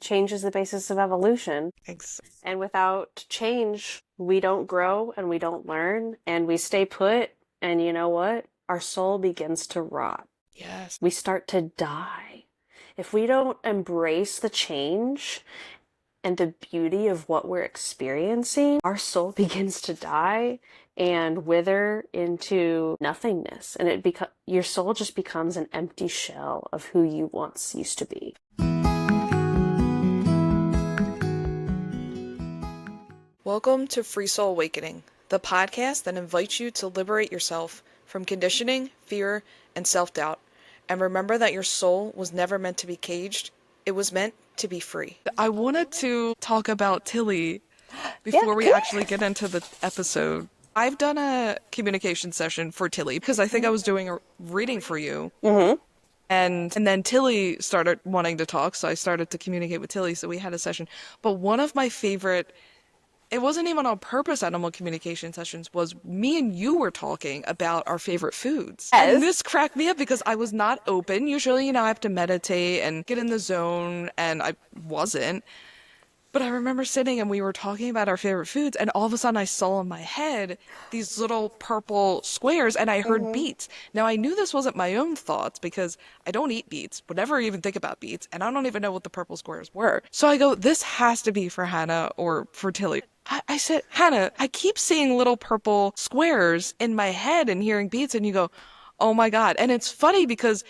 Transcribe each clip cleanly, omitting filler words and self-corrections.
change is the basis of evolution. Thanks. And without change, we don't grow and we don't learn and we stay put. And you know what? Our soul begins to rot. Yes. We start to die. If we don't embrace the change and the beauty of what we're experiencing, our soul begins to die and wither into nothingness. And your soul just becomes an empty shell of who you once used to be. Welcome to Free Soul Awakening, the podcast that invites you to liberate yourself from conditioning, fear, and self-doubt. And remember that your soul was never meant to be caged. It was meant to be free. I wanted to talk about Tilly before we actually get into the episode. I've done a communication session for Tilly because I think I was doing a reading for you. Mm-hmm. And then Tilly started wanting to talk, so I started to communicate with Tilly, so we had a session. But one of my favorite, it wasn't even on purpose animal communication sessions, was me and you were talking about our favorite foods. Yes. And this cracked me up because I was not open. Usually, I have to meditate and get in the zone, and I wasn't. But I remember sitting and we were talking about our favorite foods, and all of a sudden I saw in my head these little purple squares, and I heard beets. Now, I knew this wasn't my own thoughts because I don't eat beets, would never even think about beets, and I don't even know what the purple squares were. So I go, this has to be for Hannah or for Tilly. I said, Hannah, I keep seeing little purple squares in my head and hearing beets, and you go, oh my God. And it's funny because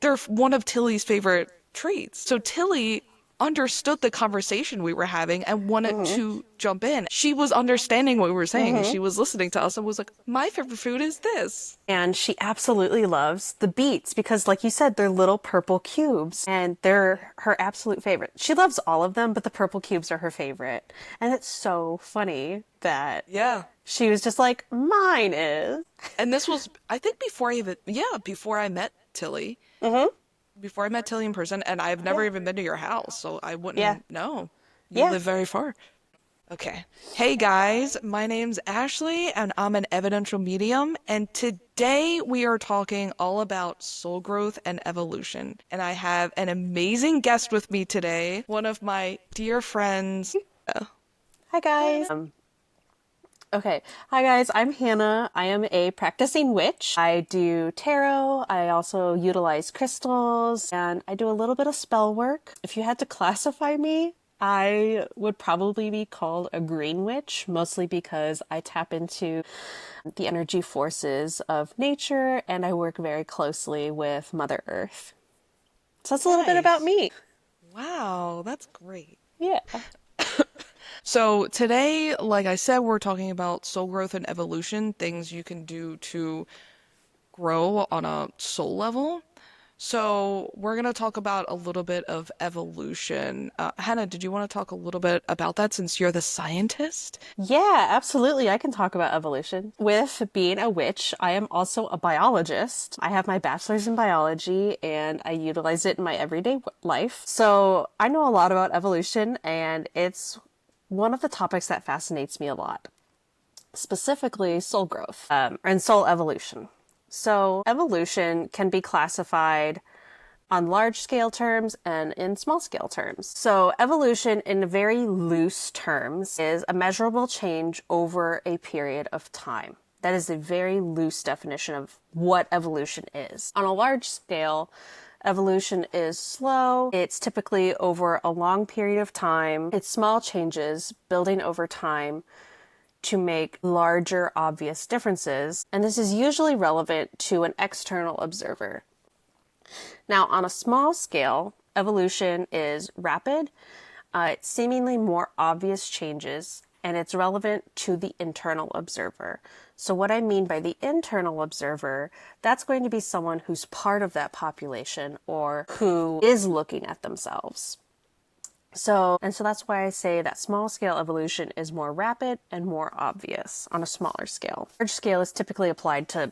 they're one of Tilly's favorite treats. So Tilly understood the conversation we were having and wanted to jump in. She was understanding what we were saying. She was listening to us and was like, my favorite food is this. And she absolutely loves the beets because, like you said, they're little purple cubes and they're her absolute favorite. She loves all of them, but the purple cubes are her favorite. And it's so funny that she was just like, mine is. And this was, I think before I met Tilly. Before I met Tilly in person, and I've never even been to your house, so I wouldn't know. You live very far. Okay. Hey guys, my name's Ashley, and I'm an evidential medium, and today we are talking all about soul growth and evolution. And I have an amazing guest with me today, one of my dear friends. Hi guys. Okay. Hi guys, I'm Hannah. I am a practicing witch. I do tarot. I also utilize crystals and I do a little bit of spell work. If you had to classify me, I would probably be called a green witch, mostly because I tap into the energy forces of nature and I work very closely with Mother Earth. So that's a little bit about me. Wow, that's great. Yeah. So today, like I said, we're talking about soul growth and evolution, things you can do to grow on a soul level. So we're going to talk about a little bit of evolution. Hannah, did you want to talk a little bit about that since you're the scientist? Yeah, absolutely. I can talk about evolution. With being a witch, I am also a biologist. I have my bachelor's in biology and I utilize it in my everyday life. So I know a lot about evolution and it's one of the topics that fascinates me a lot, specifically soul growth and soul evolution. So evolution can be classified on large scale terms and in small scale terms. So evolution in very loose terms is a measurable change over a period of time. That is a very loose definition of what evolution is. On a large scale, evolution is slow. It's typically over a long period of time. It's small changes building over time to make larger, obvious differences. And this is usually relevant to an external observer. Now, on a small scale, evolution is rapid. It's seemingly more obvious changes, and it's relevant to the internal observer. So what I mean by the internal observer, that's going to be someone who's part of that population or who is looking at themselves. So that's why I say that small scale evolution is more rapid and more obvious on a smaller scale. Large scale is typically applied to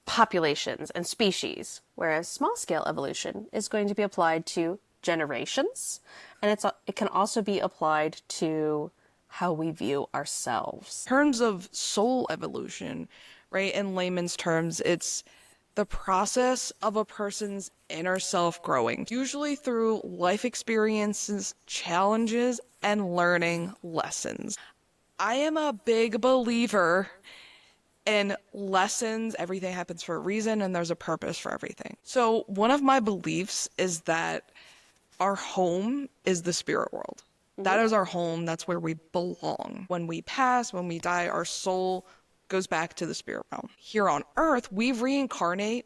populations and species, whereas small scale evolution is going to be applied to generations, and it can also be applied to how we view ourselves. In terms of soul evolution, right, in layman's terms, it's the process of a person's inner self growing, usually through life experiences, challenges, and learning lessons. I am a big believer in lessons. Everything happens for a reason, and there's a purpose for everything. So, one of my beliefs is that our home is the spirit world. That is our home. That's where we belong. When we pass, when we die, our soul goes back to the spirit realm. Here on earth, we reincarnate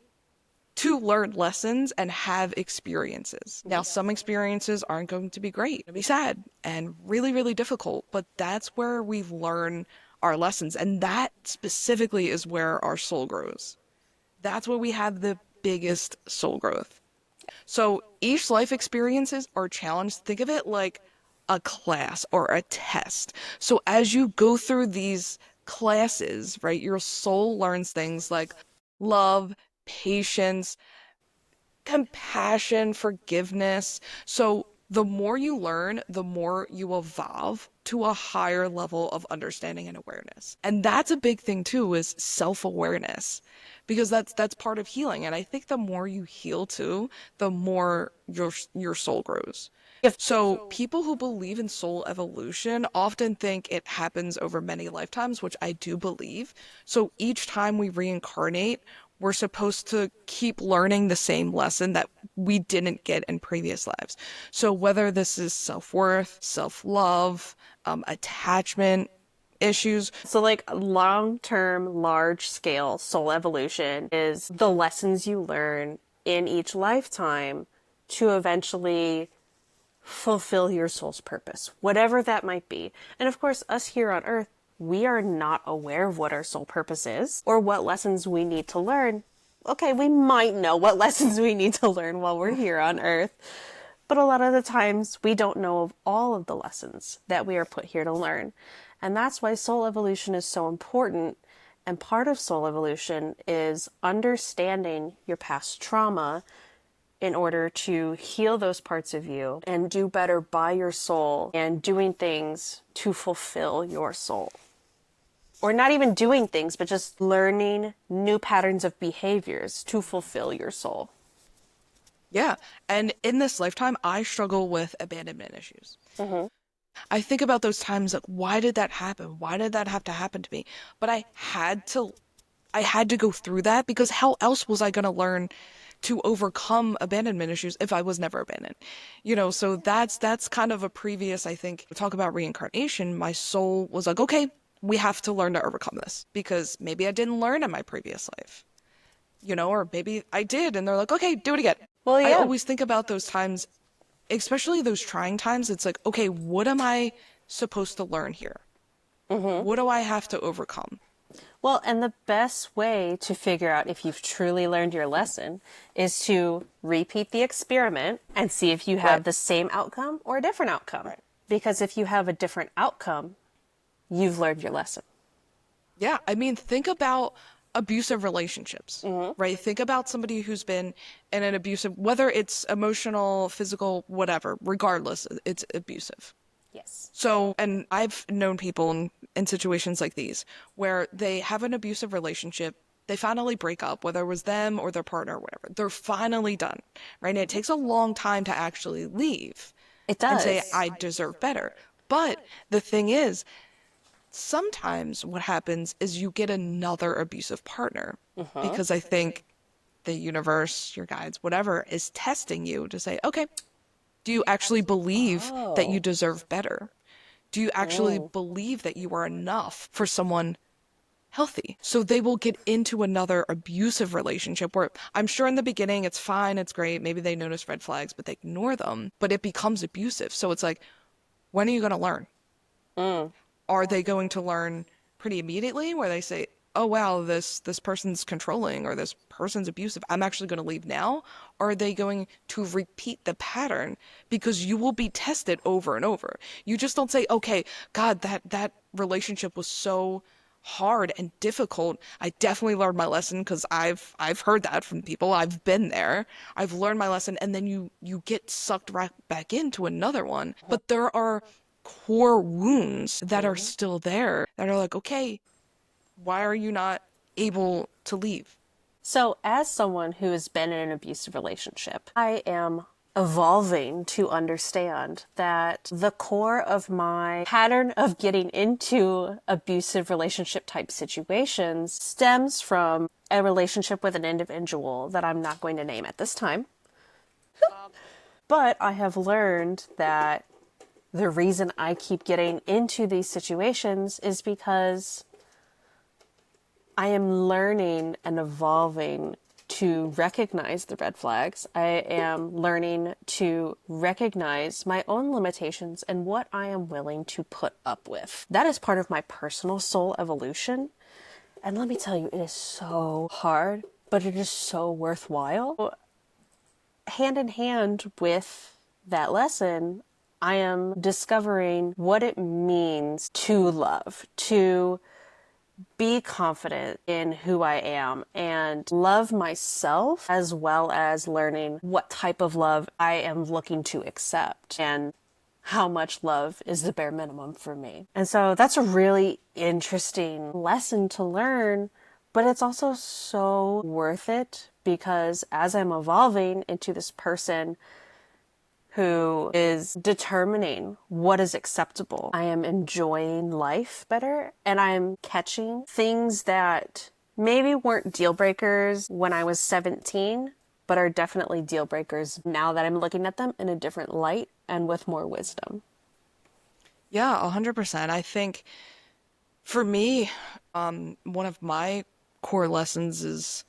to learn lessons and have experiences. Now, some experiences aren't going to be great, it'll be sad and really, really difficult, but that's where we learn our lessons. And that specifically is where our soul grows. That's where we have the biggest soul growth. So each life experiences are challenged. Think of it like a class or a test. So as you go through these classes, right, your soul learns things like love, patience, compassion, forgiveness. So the more you learn, the more you evolve to a higher level of understanding and awareness. And that's a big thing too, is self-awareness, because that's part of healing. And I think the more you heal too, the more your soul grows. So people who believe in soul evolution often think it happens over many lifetimes, which I do believe. So each time we reincarnate, we're supposed to keep learning the same lesson that we didn't get in previous lives. So whether this is self-worth, self-love, attachment issues. So, like, long term, large scale soul evolution is the lessons you learn in each lifetime to eventually fulfill your soul's purpose, whatever that might be. And of course, us here on earth, we are not aware of what our soul purpose is or what lessons we need to learn. Okay, we might know what lessons we need to learn while we're here on earth, but a lot of the times we don't know of all of the lessons that we are put here to learn. And that's why soul evolution is so important. And part of soul evolution is understanding your past trauma in order to heal those parts of you and do better by your soul and doing things to fulfill your soul. Or not even doing things, but just learning new patterns of behaviors to fulfill your soul. Yeah. And in this lifetime, I struggle with abandonment issues. I think about those times like, why did that happen? Why did that have to happen to me? But I had to go through that, because how else was I going to learn to overcome abandonment issues if I was never abandoned? So that's kind of a previous, I think, talk about reincarnation. My soul was like, okay, we have to learn to overcome this, because maybe I didn't learn in my previous life, or maybe I did, and they're like, okay, do it again. Well, I yeah. always think about those times, especially those trying times. It's like, okay, what am I supposed to learn here? What do I have to overcome? Well, and the best way to figure out if you've truly learned your lesson is to repeat the experiment and see if you have Right. the same outcome or a different outcome. Right. Because if you have a different outcome, you've learned your lesson. Yeah, I mean, think about abusive relationships, right? Think about somebody who's been in an abusive, whether it's emotional, physical, whatever, regardless, it's abusive. Yes. So, and I've known people in situations like these where they have an abusive relationship, they finally break up, whether it was them or their partner or whatever. They're finally done, right? And it takes a long time to actually leave It and say, does. I deserve better. But the thing is, sometimes what happens is you get another abusive partner, because I think the universe, your guides, whatever, is testing you to say, okay, do you actually believe that you Oh. deserve better? Do you actually Oh. believe that you are enough for someone healthy? So they will get into another abusive relationship where I'm sure in the beginning it's fine, it's great, maybe they notice red flags, but they ignore them, but it becomes abusive. So it's like, when are you going to learn? Mm. Are they going to learn pretty immediately, where they say, oh wow, this person's controlling or this person's abusive, I'm actually going to leave now? Or are they going to repeat the pattern, because you will be tested over and over? You just don't say, okay, God, that relationship was so hard and difficult. I definitely learned my lesson, because I've heard that from people. I've been there. I've learned my lesson, and then you get sucked right back into another one. But there are core wounds that are still there, that are like, okay, why are you not able to leave? So, as someone who has been in an abusive relationship, I am evolving to understand that the core of my pattern of getting into abusive relationship type situations stems from a relationship with an individual that I'm not going to name at this time. But I have learned that the reason I keep getting into these situations is because I am learning and evolving to recognize the red flags. I am learning to recognize my own limitations and what I am willing to put up with. That is part of my personal soul evolution. And let me tell you, it is so hard, but it is so worthwhile. Hand in hand with that lesson, I am discovering what it means to love, to be confident in who I am and love myself, as well as learning what type of love I am looking to accept and how much love is the bare minimum for me. And so that's a really interesting lesson to learn, but it's also so worth it because as I'm evolving into this person who is determining what is acceptable, I am enjoying life better and I'm catching things that maybe weren't deal breakers when I was 17, but are definitely deal breakers now that I'm looking at them in a different light and with more wisdom. Yeah, 100%. I think for me, one of my core lessons is,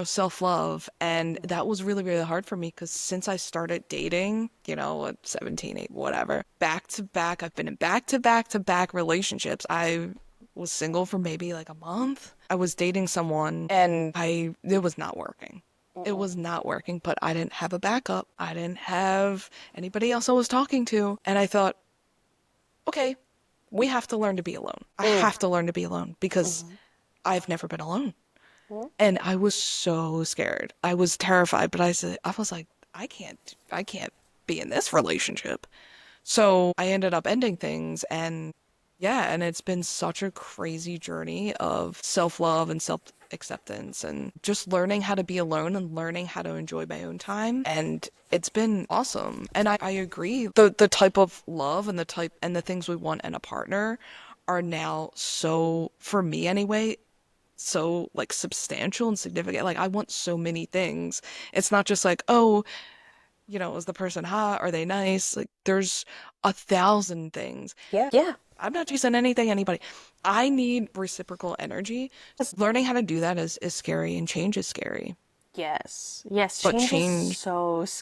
self-love. And that was really, really hard for me because since I started dating, at 17, 8, whatever, back to back, I've been in back to back to back relationships. I was single for maybe like a month. I was dating someone and it was not working. It was not working, but I didn't have a backup. I didn't have anybody else I was talking to. And I thought, okay, we have to learn to be alone. I have to learn to be alone because I've never been alone. And I was so scared. I was terrified, but I was like, I can't be in this relationship. So I ended up ending things and yeah, and it's been such a crazy journey of self-love and self-acceptance and just learning how to be alone and learning how to enjoy my own time. And it's been awesome. And I agree. The type of love and the things we want in a partner are now so, for me anyway, so like substantial and significant. Like I want so many things. It's not just like, oh, is the person hot? Are they nice? Like there's 1,000 things. Yeah. I'm not chasing anything, anybody. I need reciprocal energy. Learning how to do that is scary and change is scary. Yes. Yes. But change,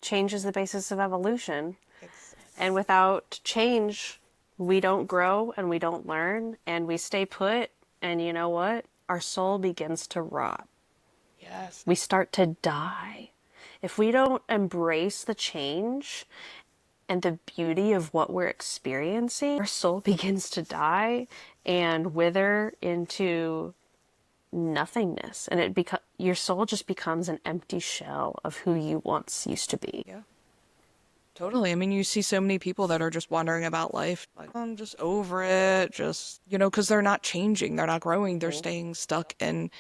Change is the basis of evolution. it's, And without change, we don't grow and we don't learn and we stay put. And you know what? Our soul begins to rot. yes. We start to die. If we don't embrace the change and the beauty of what we're experiencing, our soul begins to die and wither into nothingness. And your soul just becomes an empty shell of who you once used to be. Yeah. Totally. I mean, you see so many people that are just wandering about life, like, I'm just over it, just, because they're not changing, they're not growing, they're staying stuck in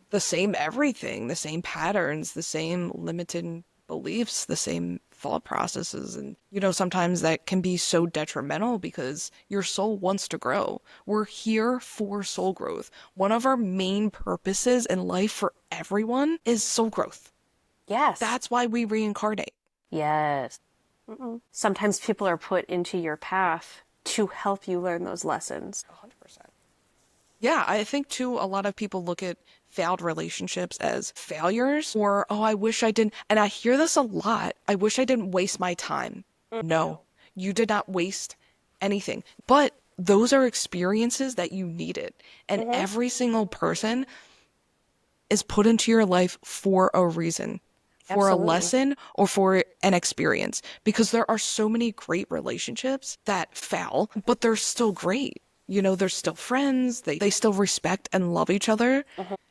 the same everything, the same patterns, the same limited beliefs, the same thought processes. And, sometimes that can be so detrimental because your soul wants to grow. We're here for soul growth. One of our main purposes in life for everyone is soul growth. Yes. That's why we reincarnate. Yes. Sometimes people are put into your path to help you learn those lessons. 100%. Yeah, I think too, a lot of people look at failed relationships as failures or, oh, I wish I didn't. And I hear this a lot. I wish I didn't waste my time. No, you did not waste anything. But those are experiences that you needed. And every single person is put into your life for a reason, for a Absolutely. lesson, or for an experience. Because there are so many great relationships that fail, but they're still great. They're still friends, they still respect and love each other.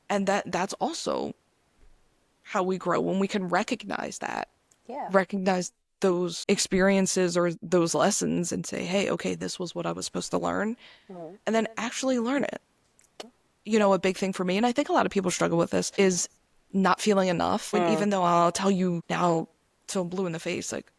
And that's also how we grow when we can recognize that, Yeah. recognize those experiences or those lessons and say, hey, okay, this was what I was supposed to learn, and then actually learn it. a big thing for me, and I think a lot of people struggle with this, is not feeling enough. When Mm. even though I'll tell you now till I'm blue in the face, like,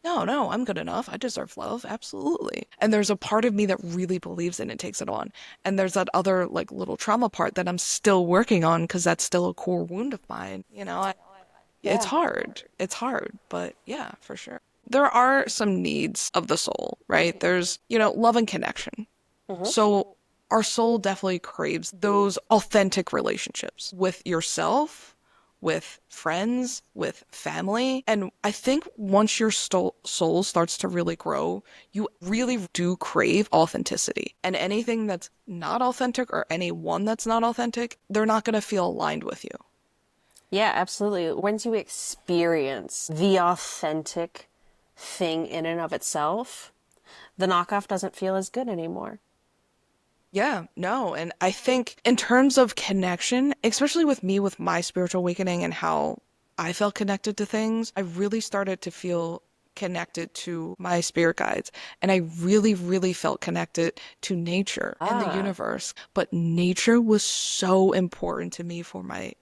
no, no, I'm good enough. I deserve love. Absolutely. And there's a part of me that really believes in it, takes it on. And there's that other like little trauma part that I'm still working on because that's still a core wound of mine. It's Yeah. hard. It's hard, but yeah, for sure. There are some needs of the soul, right? There's, love and connection. Hmm. So our soul definitely craves those authentic relationships with yourself, with friends, with family. And I think once your soul starts to really grow, you really do crave authenticity. And anything that's not authentic or anyone that's not authentic, they're not going to feel aligned with you. Yeah, absolutely. Once you experience the authentic thing in and of itself, the knockoff doesn't feel as good anymore. Yeah, no. And I think in terms of connection, especially with me, with my spiritual awakening and how I felt connected to things, I really started to feel connected to my spirit guides. And I really, really felt connected to nature and the Ah. universe. But nature was so important to me for my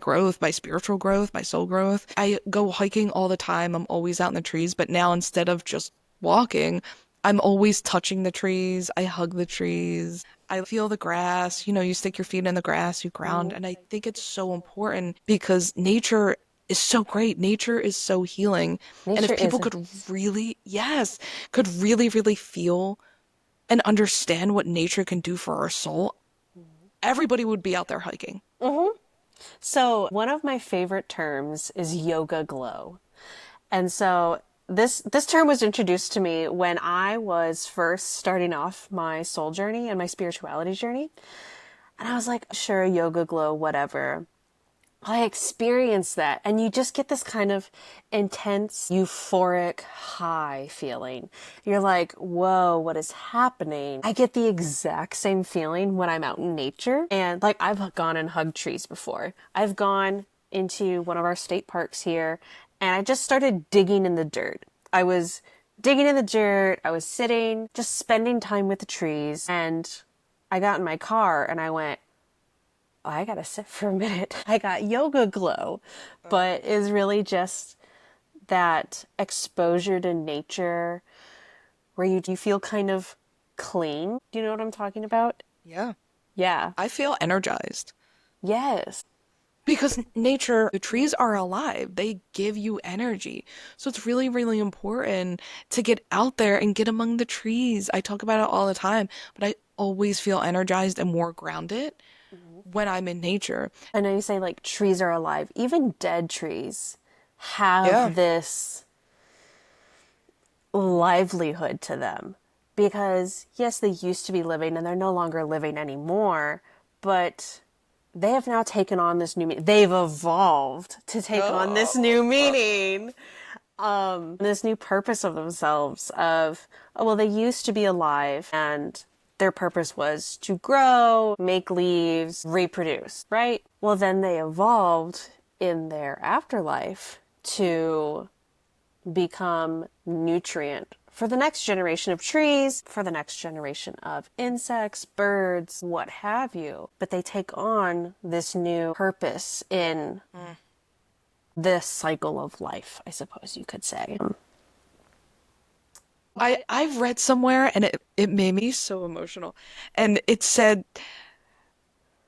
growth, my spiritual growth, my soul growth. I go hiking all the time. I'm always out in the trees, but now instead of just walking, I'm always touching the trees. I hug the trees. I feel the grass. You stick your feet in the grass, you ground. Mhm. And I think it's so important because nature is so great. Nature is so healing. And Nature if is people a. could really, yes, could really, really feel and understand what nature can do for our soul, everybody would be out there hiking. Mhm. So, one of my favorite terms is yoga glow. And so this term was introduced to me when I was first starting off my soul journey and my spirituality journey. And I was like, sure, yoga glow, whatever. I experienced that, and you just get this kind of intense, euphoric high feeling. You're like, whoa, what is happening? I get the exact same feeling when I'm out in nature. And like, I've gone and hugged trees before. I've gone into one of our state parks here, and I just started digging in the dirt. I was digging in the dirt, I was sitting, just spending time with the trees, and I got in my car and I went, oh, I gotta sit for a minute. I got yoga glow, but is really just that exposure to nature where you feel kind of clean. Do you know what I'm talking about? Yeah. Yeah. I feel energized. Yes. Because nature, the trees are alive. They give you energy. So it's really, really important to get out there and get among the trees. I talk about it all the time, but I always feel energized and more grounded when I'm in nature. I know you say like trees are alive. Even dead trees Yeah. have this livelihood to them because yes, they used to be living and they're no longer living anymore, but they have now taken on this new meaning. They've evolved to take on this Oh. new meaning, this new purpose of themselves of, oh, well, they used to be alive and their purpose was to grow, make leaves, reproduce, right? Well, then they evolved in their afterlife to become nutrient for the next generation of trees, for the next generation of insects, birds, what have you. But they take on this new purpose in Mm. this cycle of life, I suppose you could say. I've read somewhere and it made me so emotional. And it said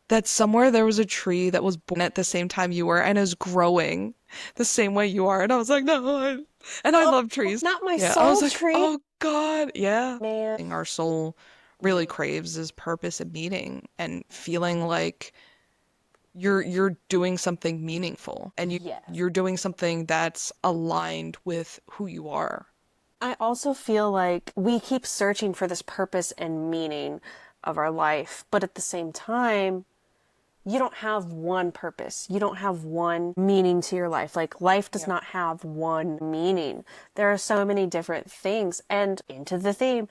that somewhere there was a tree that was born at the same time you were and is growing the same way you are. And I was like, no, and I Oh, love trees. not my Yeah, I was soul like, tree. oh God, yeah. Man. Our soul really craves is purpose and meaning and feeling like you're doing something meaningful and Yes. you're doing something that's aligned with who you are. I also feel like we keep searching for this purpose and meaning of our life, but at the same time, you don't have one purpose. You don't have one meaning to your life. Like, life does Yeah. not have one meaning. There are so many different things. And into the theme,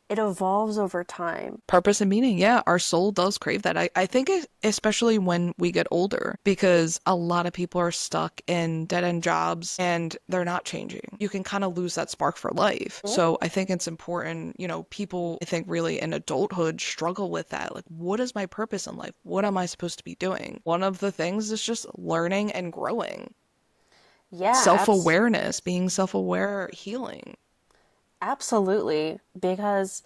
It evolves over time. Purpose and meaning, yeah, our soul does crave that. I think especially when we get older, because a lot of people are stuck in dead-end jobs and they're not changing. You can kind of lose that spark for life. So I think it's important, people, I think really in adulthood struggle with that. Like, what is my purpose in life? What am I supposed to be doing? One of the things is just learning and growing. Yeah, Self-awareness, being self-aware, healing. absolutely. Because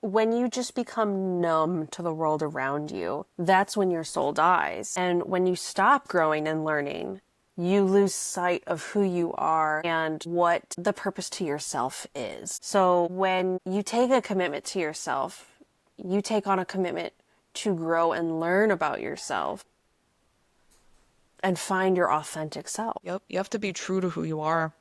when you just become numb to the world around you, that's when your soul dies. And when you stop growing and learning, you lose sight of who you are and what the purpose to yourself is. So when you take a commitment to yourself, you take on a commitment to grow and learn about yourself and find your authentic self. Yep, you have to be true to who you are.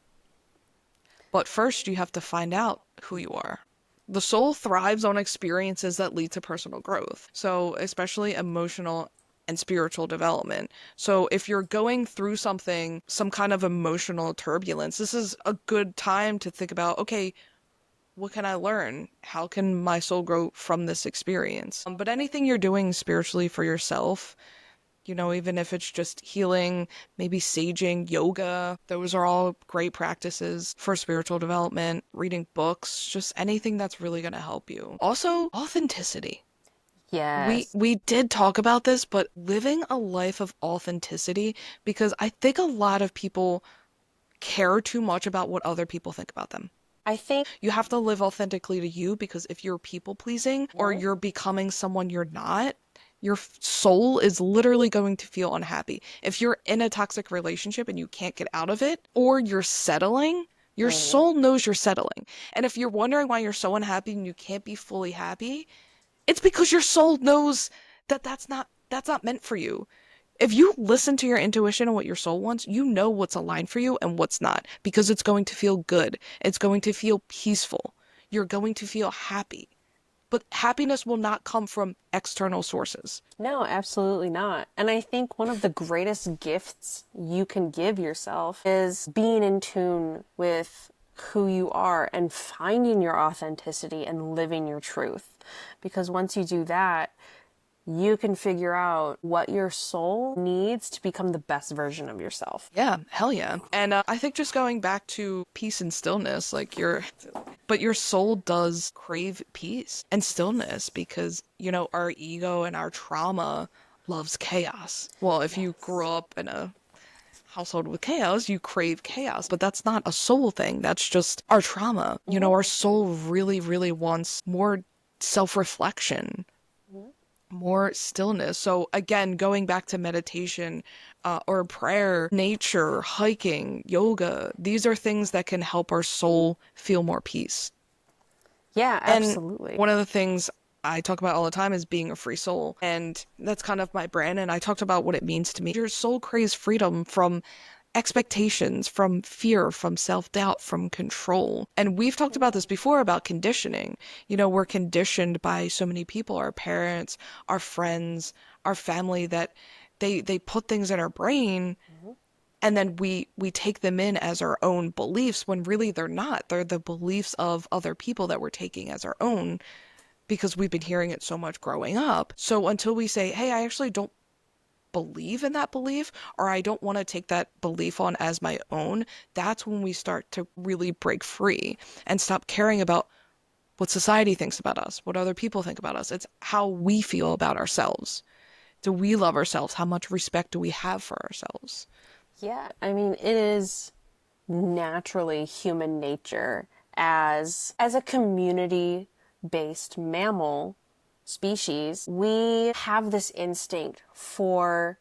But first, you have to find out who you are. The soul thrives on experiences that lead to personal growth. So, especially emotional and spiritual development. So, if you're going through something, some kind of emotional turbulence, this is a good time to think about, okay, what can I learn? How can my soul grow from this experience? But anything you're doing spiritually for yourself, even if it's just healing, maybe saging, yoga, those are all great practices for spiritual development, reading books, just anything that's really going to help you. Also, authenticity. We Yes. we did talk about this, but living a life of authenticity, because I think a lot of people care too much about what other people think about them. I think, You have to live authentically to you, because if you're people pleasing or you're becoming someone you're not, your soul is literally going to feel unhappy. If you're in a toxic relationship and you can't get out of it, or you're settling, your mhm, soul knows you're settling. And if you're wondering why you're so unhappy and you can't be fully happy, it's because your soul knows that that's not meant for you. If you listen to your intuition and what your soul wants, you know what's aligned for you and what's not, because it's going to feel good. It's going to feel peaceful. You're going to feel happy. But happiness will not come from external sources. no, absolutely not. And I think one of the greatest gifts you can give yourself is being in tune with who you are and finding your authenticity and living your truth. Because once you do that, you can figure out what your soul needs to become the best version of yourself. Yeah, hell yeah. And I think just going back to peace and stillness, but your soul does crave peace and stillness, because, our ego and our trauma loves chaos. Well, if you grew Yes. up in a household with chaos, you crave chaos, but that's not a soul thing. That's just our trauma. Our soul really, really wants more self-reflection, more stillness. So again, going back to meditation, or prayer, nature, hiking, yoga, these are things that can help our soul feel more peace. Yeah, And absolutely. one of the things I talk about all the time is being a free soul. And that's kind of my brand. And I talked about what it means to me. Your soul craves freedom from expectations, from fear, from self-doubt, from control. And we've talked about this before about conditioning. We're conditioned by so many people, our parents, our friends, our family, that they put things in our brain, and then we take them in as our own beliefs, when really they're not. They're the beliefs of other people that we're taking as our own, because we've been hearing it so much growing up. So until we say, hey, I actually don't believe in that belief, or I don't want to take that belief on as my own, that's when we start to really break free and stop caring about what society thinks about us, what other people think about us. It's how we feel about ourselves. Do we love ourselves? How much respect do we have for ourselves? Yeah, I mean, it is naturally human nature as a community based mammal species, we have this instinct for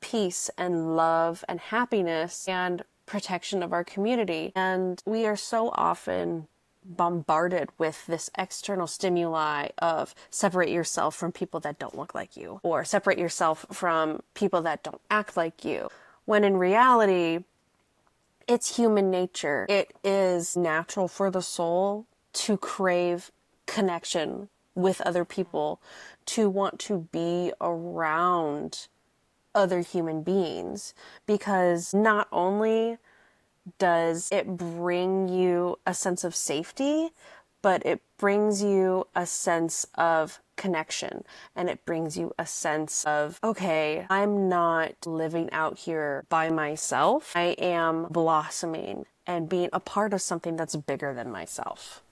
peace and love and happiness and protection of our community. And we are so often bombarded with this external stimuli of separate yourself from people that don't look like you, or separate yourself from people that don't act like you. When in reality, it's human nature. It is natural for the soul to crave connection with other people, to want to be around other human beings, because not only does it bring you a sense of safety, but it brings you a sense of connection, and it brings you a sense of, okay, I'm not living out here by myself. I am blossoming and being a part of something that's bigger than myself.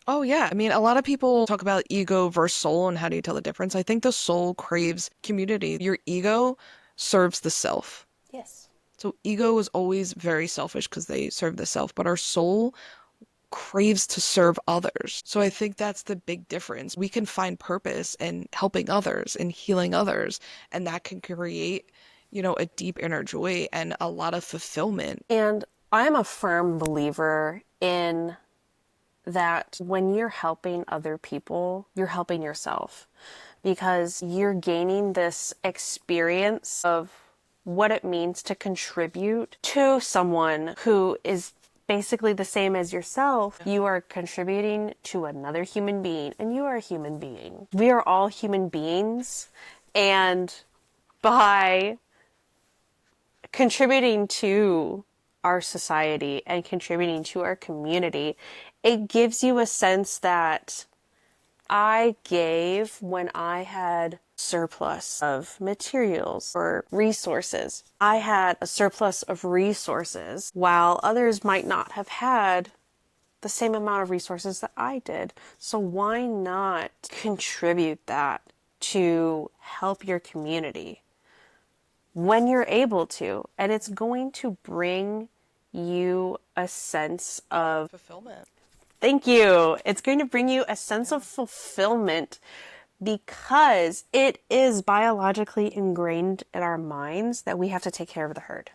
Oh, yeah. I mean, a lot of people talk about ego versus soul and how do you tell the difference? I think the soul craves community. Your ego serves the self. Yes. So ego is always very selfish because they serve the self, but our soul craves to serve others. So I think that's the big difference. We can find purpose in helping others and healing others, and that can create, a deep inner joy and a lot of fulfillment. And I'm a firm believer in that when you're helping other people, you're helping yourself because you're gaining this experience of what it means to contribute to someone who is basically the same as yourself. You are contributing to another human being, and you are a human being. We are all human beings, and by contributing to our society and contributing to our community, it gives you a sense that I gave when I had surplus of materials or resources. I had a surplus of resources while others might not have had the same amount of resources that I did. So why not contribute that to help your community when you're able to? And it's going to bring you a sense of, Fulfillment. thank you. It's going to bring you a sense of fulfillment because it is biologically ingrained in our minds that we have to take care of the herd.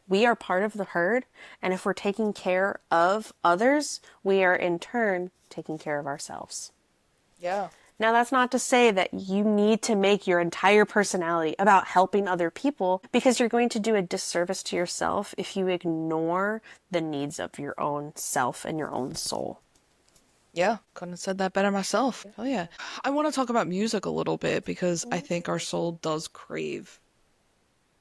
We are part of the herd, and if we're taking care of others, we are in turn taking care of ourselves. Yeah. Now, that's not to say that you need to make your entire personality about helping other people, because you're going to do a disservice to yourself if you ignore the needs of your own self and your own soul. Yeah, couldn't have said that better myself. Oh yeah. I want to talk about music a little bit because I think our soul does crave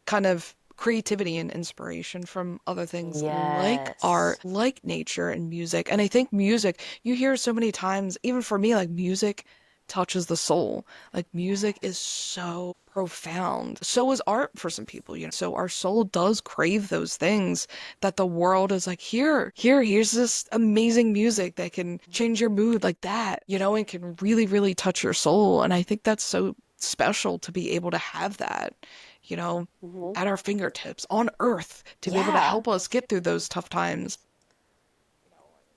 kind of creativity and inspiration from other things like Yes. art, like nature and music. And I think music, you hear so many times, even for me, like music touches the soul. Like music is so profound. So is art for some people. So our soul does crave those things that the world is like, here's this amazing music that can change your mood like that, and can really, really touch your soul. And I think that's so special to be able to have that, you know, Mm-hmm. at our fingertips on earth to be able to Yeah. help us get through those tough times,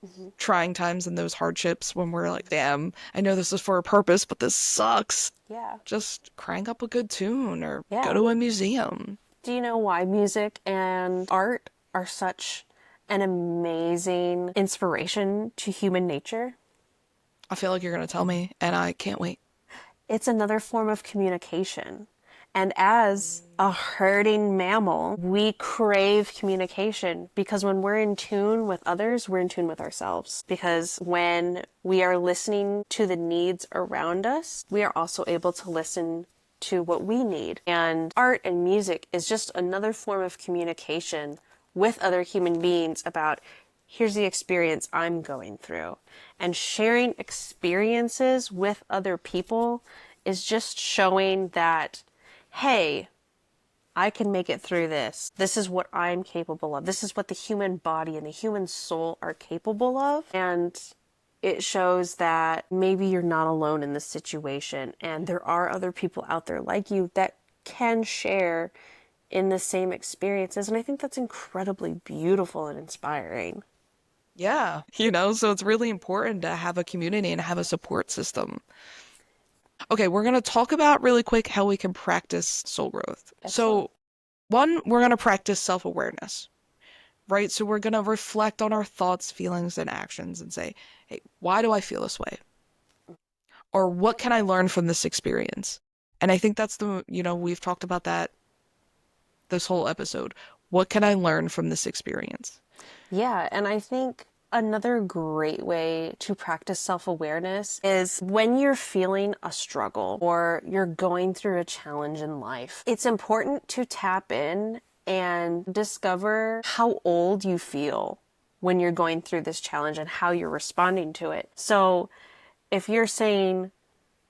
Mm-hmm. trying times and those hardships when we're like, damn, I know this is for a purpose, but this sucks. Yeah. Just crank up a good tune or go Yeah. to a museum. Do you know why music and art are such an amazing inspiration to human nature? I feel like you're going to tell me, and I can't wait. It's another form of communication. And as a herding mammal, we crave communication because when we're in tune with others, we're in tune with ourselves. Because when we are listening to the needs around us, we are also able to listen to what we need. And art and music is just another form of communication with other human beings about, here's the experience I'm going through. And sharing experiences with other people is just showing that, hey, I can make it through this. This is what I'm capable of. This is what the human body and the human soul are capable of. And it shows that maybe you're not alone in this situation. And there are other people out there like you that can share in the same experiences. And I think that's incredibly beautiful and inspiring. Yeah, so it's really important to have a community and have a support system. Okay, we're going to talk about really quick how we can practice soul growth. Excellent. So, one, we're going to practice self-awareness, right? So we're going to reflect on our thoughts, feelings, and actions and say, hey, why do I feel this way? Or what can I learn from this experience? And I think that's we've talked about that this whole episode. What can I learn from this experience? Yeah, and I think another great way to practice self awareness is when you're feeling a struggle or you're going through a challenge in life, it's important to tap in and discover how old you feel. when you're going through this challenge and how you're responding to it. So if you're saying,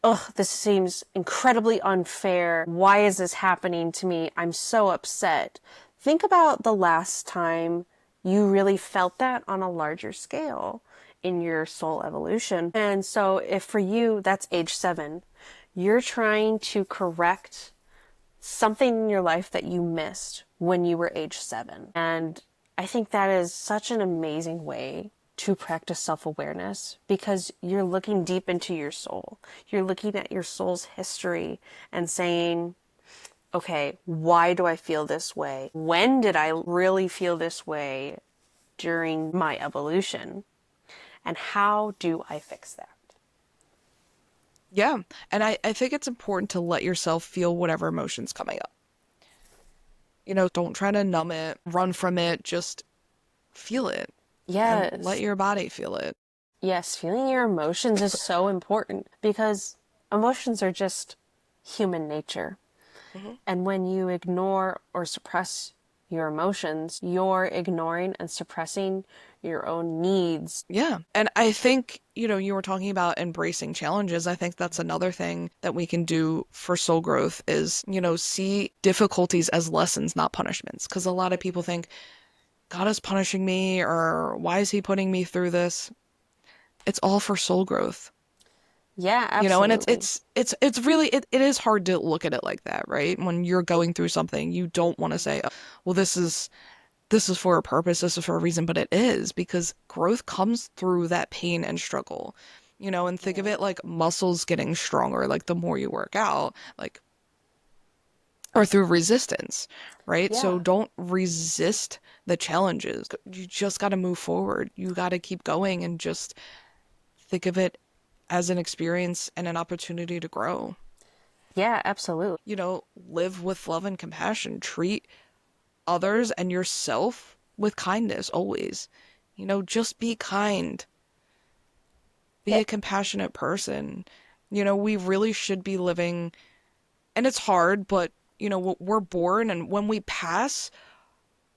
"Ugh, this seems incredibly unfair. Why is this happening to me? I'm so upset." Think about the last time you really felt that on a larger scale in your soul evolution. And so if for you that's age 7, you're trying to correct something in your life that you missed when you were age 7. And I think that is such an amazing way to practice self-awareness because you're looking deep into your soul. You're looking at your soul's history and saying, okay, why do I feel this way? When did I really feel this way during my evolution? And how do I fix that? Yeah. And I think it's important to let yourself feel whatever emotion's coming up. Don't try to numb it, run from it, just feel it and let Yes. your body feel it. Yes, feeling your emotions is so important because emotions are just human nature. Mhm. And when you ignore or suppress your emotions, you're ignoring and suppressing your own needs. Yeah. And I think, you were talking about embracing challenges. I think that's another thing that we can do for soul growth is, see difficulties as lessons, not punishments. Because a lot of people think, God is punishing me, or why is he putting me through this? It's all for soul growth. Yeah, And absolutely. it's really it is hard to look at it like that, right? When you're going through something, you don't want to say, "Oh, well, this is for a purpose, this is for a reason," but it is because growth comes through that pain and struggle. And think of it like muscles getting stronger, like the more you work out, like or through resistance, right? So Yeah. don't resist the challenges. You just got to move forward. You got to keep going and just think of it as an experience and an opportunity to grow. Yeah, absolutely. Live with love and compassion. Treat others and yourself with kindness always. Just be kind. Be Yeah. a compassionate person. We really should be living, and it's hard, but we're born and when we pass,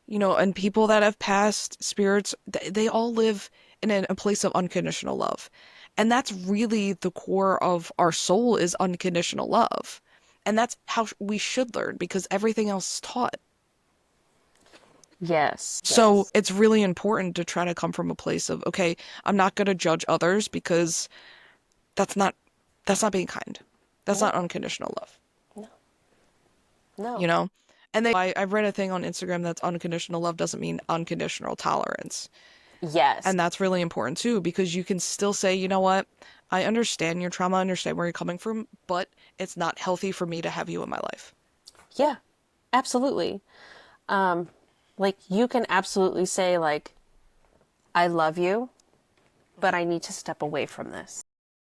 and people that have passed, spirits, they all live in a place of unconditional love. And that's really the core of our soul is unconditional love. And that's how we should learn because everything else is taught. Yes. So Yes. it's really important to try to come from a place of, okay, I'm not going to judge others because that's not that's not being kind. That's No. not unconditional love, No. you No. know? And I read a thing on Instagram that's unconditional love doesn't mean unconditional tolerance. Yes. And that's really important too, because you can still say, you know what? I understand your trauma, I understand where you're coming from, but it's not healthy for me to have you in my life. Yeah. Absolutely. Um, like you can absolutely say like, I love you, but I need to step away from this.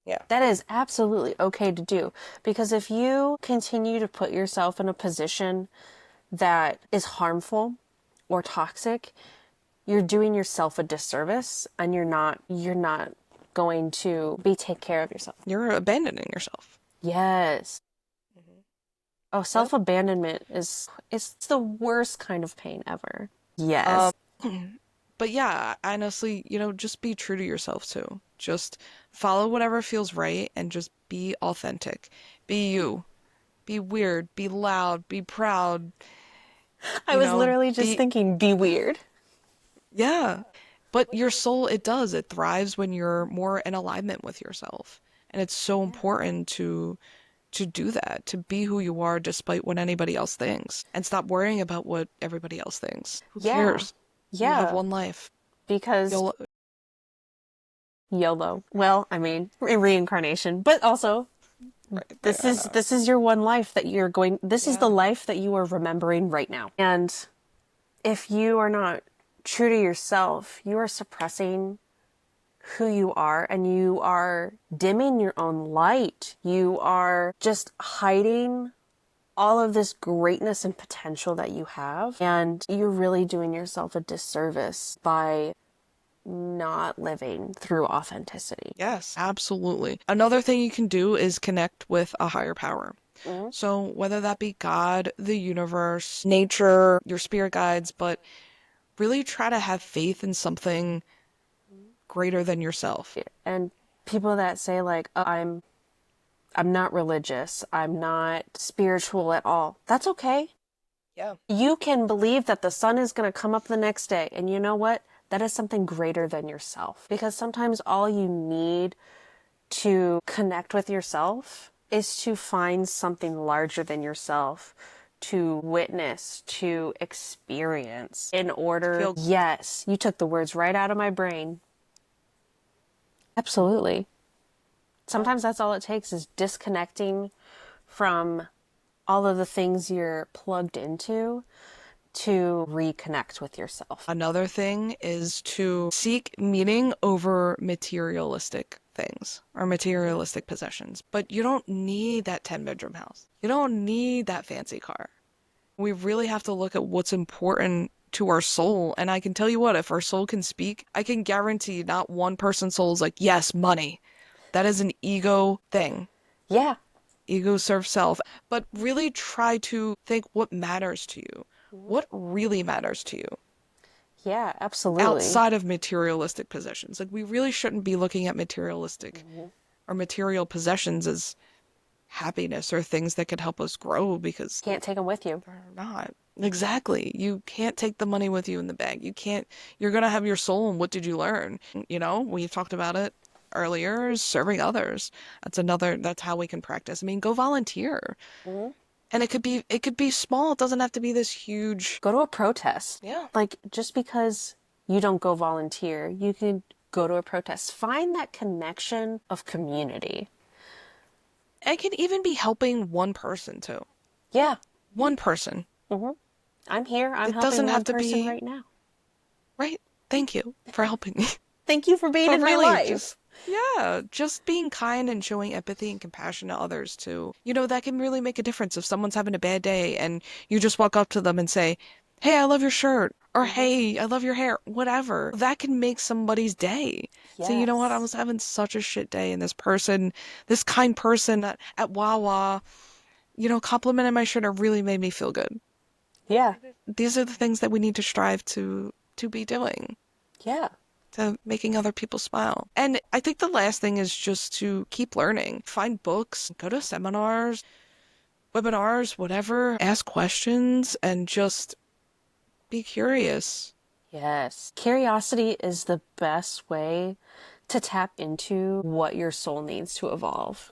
Yeah. That is absolutely okay to do because if you continue to put yourself in a position that is harmful or toxic, you're doing yourself a disservice and you're not going to be take care of yourself. You're abandoning yourself. Yes. Hmm. Oh, Yep. self-abandonment is it's the worst kind of pain ever. Um, Yes. but yeah, honestly, just be true to yourself too. Just follow whatever feels right and just be authentic. Be you. Be weird, be loud, be proud, I was literally just be, thinking be weird. yeah. But your soul, it thrives when you're more in alignment with yourself. And it's so important to do that, to be who you are despite what anybody else thinks, and stop worrying about what everybody else thinks. Who Yeah. cares? You have Yeah, one life. because You'll, YOLO. Well, I mean, reincarnation, but also right, this I is know. this is your one life that you're going this is the Yeah. life that you are remembering right now. And if you are not true to yourself, you are suppressing who you are and you are dimming your own light. You are just hiding all of this greatness and potential that you have. And you're really doing yourself a disservice by not living through authenticity. Yes, absolutely. Another thing you can do is connect with a higher power. Mhm. So whether that be God, the universe, nature, your spirit guides, but really try to have faith in something greater than yourself. And people that say like, oh, I'm not religious, I'm not spiritual at all. That's okay. Yeah. You can believe that the sun is going to come up the next day. And you know what? That is something greater than yourself. Because sometimes all you need to connect with yourself is to find something larger than yourself to witness, to experience in order. Feel Yes, you took the words right out of my brain. Absolutely. Sometimes that's all it takes is disconnecting from all of the things you're plugged into to reconnect with yourself. Another thing is to seek meaning over materialistic things or materialistic possessions. But you don't need that 10-bedroom house. You don't need that fancy car. We really have to look at what's important to our soul. And I can tell you what, if our soul can speak, I can guarantee not one person's soul is like, yes, money. That is an ego thing. Yeah. Ego serves self. But really try to think what matters to you. What really matters to you Yeah, absolutely. outside of materialistic possessions. Like, we really shouldn't be looking at materialistic or material possessions as happiness or things that could help us grow, because Can't take them with you. they're not. Exactly. You can't take the money with you in the bag. You can't, you're going to have your soul, and what did you learn? You know, we talked about it earlier, serving others. That's how we can practice. I mean, go volunteer. Mhm. And it could be small. It doesn't have to be this huge. Go to a protest. Yeah. Like, just because you don't go volunteer, you can go to a protest. Find that connection of community. It can even be helping one person too. Yeah. One person. I'm here. I'm It helping doesn't one have to person be, right now. right? Thank you for helping me. Thank you for being But in my really, life. just being kind and showing empathy and compassion to others too. You know, that can really make a difference. If someone's having a bad day and you just walk up to them and say, "Hey, I love your shirt," or "Hey, I love your hair," whatever, that can make somebody's day. Say, you know what, I Yes. was having such a shit day, and this kind person at Wawa, complimented my shirt and really made me feel good. Yeah. These are the things that we need to strive to be doing, Yeah. to making other people smile. And I think the last thing is just to keep learning. Find books, go to seminars, webinars, whatever, ask questions, and just be curious. Yes. Curiosity is the best way to tap into what your soul needs to evolve.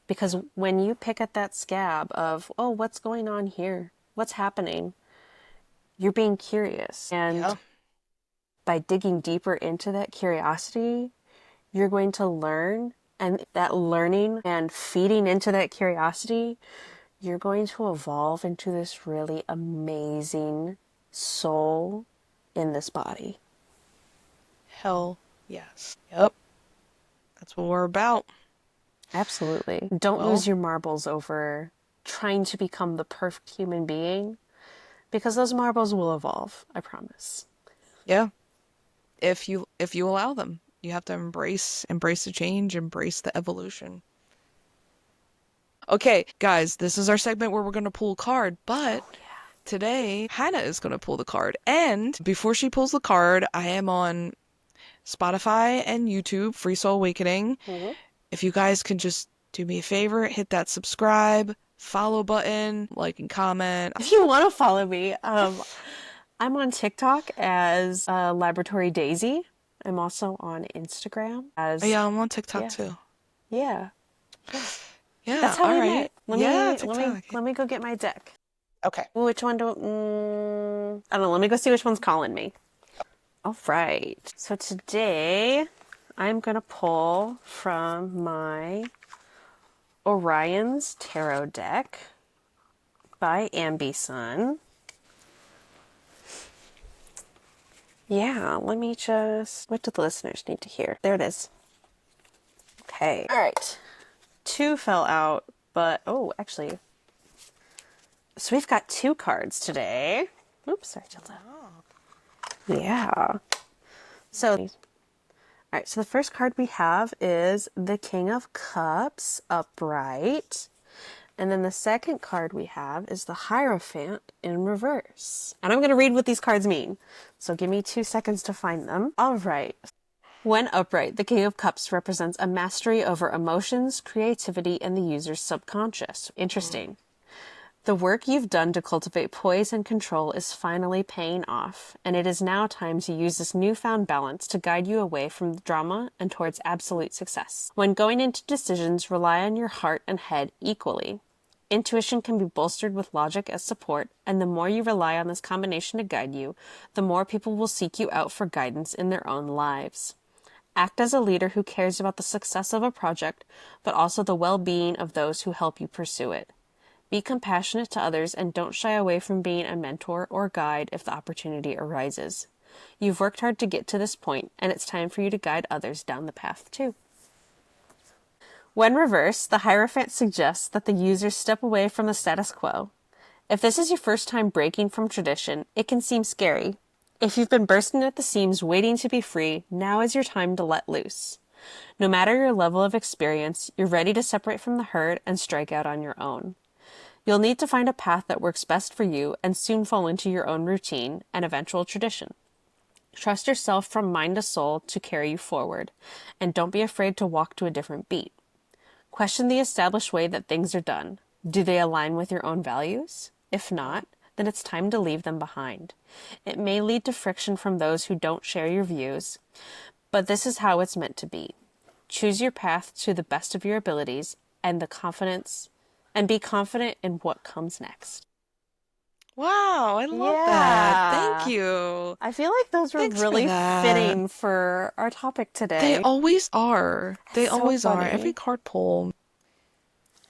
Because when you pick at that scab of, oh, what's going on here? What's happening? You're being curious. Yeah. And by digging deeper into that curiosity, you're going to learn. And that learning and feeding into that curiosity, you're going to evolve into this really amazing soul in this body. Hell yes. Yep. That's what we're about. Absolutely. Don't Well, lose your marbles over trying to become the perfect human being, because those marbles will evolve, I promise. yeah. If you allow them, you have to embrace the change, embrace the evolution. Okay, guys, this is our segment where we're going to pull a card, but today Hannah is going to pull the card. And before she pulls the card, I am on Spotify and YouTube, Free Soul Awakening. Mhm. If you guys can just do me a favor, hit that subscribe, follow button, like and comment. If you want to follow me, I'm on TikTok as Laboratory Daisy. I'm also on Instagram Oh, as yeah, I'm on TikTok yeah, too. yeah. Yeah, That's how all we right. met. Let Yeah, me let me TikTok. let me go get my deck. Okay. Which one do I don't know. Let me go see which one's calling me. All right. So today I'm gonna pull from my Orion's Tarot deck by Ambi-Sun. Yeah, let me just... What do the listeners need to hear? There it is. Okay. All right. Two fell out, but... Oh, actually... So we've got two cards today. Oops, sorry, Childa. Yeah. So... All right, so the first card we have is the King of Cups, upright. And then the second card we have is the Hierophant in reverse. And I'm going to read what these cards mean. So give me 2 seconds to find them. All right. When upright, the King of Cups represents a mastery over emotions, creativity, and the user's subconscious. Interesting. The work you've done to cultivate poise and control is finally paying off, and it is now time to use this newfound balance to guide you away from drama and towards absolute success. When going into decisions, rely on your heart and head equally. Intuition can be bolstered with logic as support, and the more you rely on this combination to guide you, the more people will seek you out for guidance in their own lives. Act as a leader who cares about the success of a project, but also the well-being of those who help you pursue it. Be compassionate to others and don't shy away from being a mentor or guide if the opportunity arises. You've worked hard to get to this point, and it's time for you to guide others down the path too. When reversed, the Hierophant suggests that the user step away from the status quo. If this is your first time breaking from tradition, it can seem scary. If you've been bursting at the seams waiting to be free, now is your time to let loose. No matter your level of experience, you're ready to separate from the herd and strike out on your own. You'll need to find a path that works best for you and soon fall into your own routine and eventual tradition. Trust yourself from mind to soul to carry you forward, and don't be afraid to walk to a different beat. Question the established way that things are done. Do they align with your own values? If not, then it's time to leave them behind. It may lead to friction from those who don't share your views, but this is how it's meant to be. Choose your path to the best of your abilities and be confident in what comes next. Wow, I love that. Thank Yeah. you. I feel like those were Thanks for really that. fitting for our topic They today. always are. They So always are. Every funny. card pull.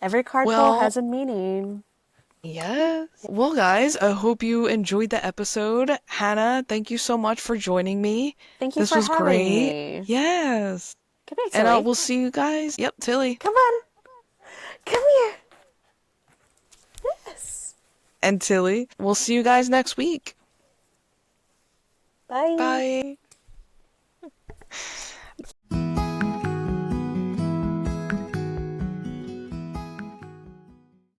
Every card pull Well, has a meaning. yes. Well, guys, I hope you enjoyed the episode. Hannah, thank you so much for joining me. Thank you This for was having great. me. Yes. Come here, And Tilly. we'll see you guys. Yep, Tilly. Come on. Come here. Yes. And Tilly. We'll see you guys next week. Bye. Bye.